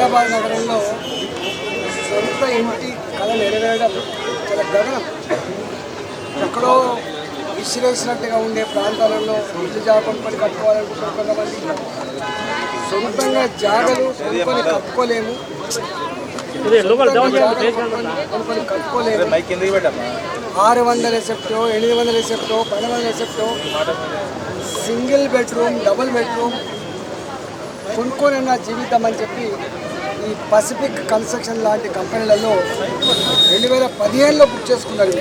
హైదరాబాద్ నగరంలో సొంత ఇంటి కళ నెరవేరడం చాలా గగనం. ఎక్కడో విసిరేసినట్టుగా ఉండే ప్రాంతాలలో ఇల్లు కొనుక్కొని కట్టుకోవాలనుకుంటున్న కొంతమంది సొంతంగా జాగలు కొనుక్కొని కట్టుకోలేము, కొనుక్కొని కట్టుకోలేము. 600 ఎసెప్టో 800 ఎసెప్టో 1200 ఎసెప్టో సింగిల్ బెడ్రూమ్ డబుల్ బెడ్రూమ్ కొనుక్కొని నా జీవితం అని చెప్పి ఈ పసిఫిక్ కన్స్ట్రక్షన్ లాంటి కంపెనీలలో 2015లో బుక్ చేసుకున్నారు.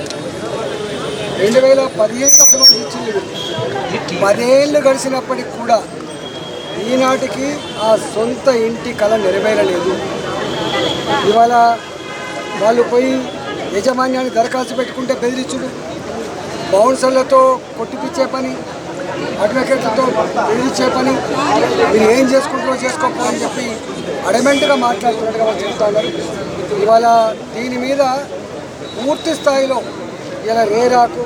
2015 అడ్వాన్స్ ఇచ్చింది. 10 ఏళ్ళు గడిచినప్పటికి కూడా ఈనాటికి ఆ సొంత ఇంటి కళ నెరవేరలేదు. ఇవాళ వాళ్ళు పోయి యజమాన్యాన్ని దరఖాస్తు పెట్టుకుంటే బెదిరించుడు, బౌన్సర్లతో కొట్టిపిచ్చే పని, అడ్వకేట్లతో బెదిరించే పని, మీరు ఏం చేసుకుంటారో చేసుకోకపోని చెప్పి అడమెంట్గా మాట్లాడుతున్నట్టుగా వాళ్ళు చెప్తా ఉన్నారు. ఇవాళ దీని మీద పూర్తి స్థాయిలో ఇలా రేరాకు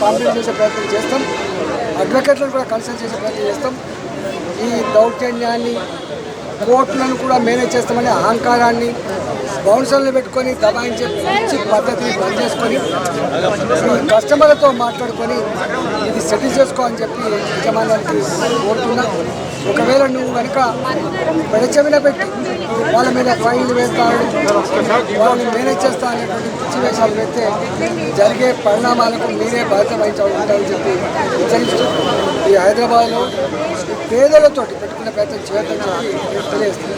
కాంప్లైంట్ చేసే ప్రయత్నం చేస్తాం, అడ్వకేట్లను కూడా కన్సల్ట్ చేసే ప్రయత్నం చేస్తాం. ఈ దౌర్జన్యాన్ని కోర్టులను కూడా మేనేజ్ చేస్తామనే అహంకారాన్ని బౌన్సర్లు పెట్టుకొని దబాయించే మంచి పద్ధతిని బంద్ చేసుకొని ఈ కస్టమర్లతో మాట్లాడుకొని ఇది సెటిల్ చేసుకో అని చెప్పి యజమానానికి కోరుతున్నా. ఒకవేళ నువ్వు కనుక పెడచెవిన పెట్టి వాళ్ళ మీద ఫైన్లు వేస్తాడు, వాళ్ళని మేనేజ్ చేస్తా అనేటువంటి పిచ్చి వేషాలు పెడితే జరిగే పరిణామాలకు మీరే బాధ్యత వహించాలని చెప్పి హెచ్చరిస్తూ ఈ హైదరాబాద్లో పేదలతోటి పెట్టుకునే ప్రయత్నం చేయొద్దని చెప్పి తెలియజేస్తుంది.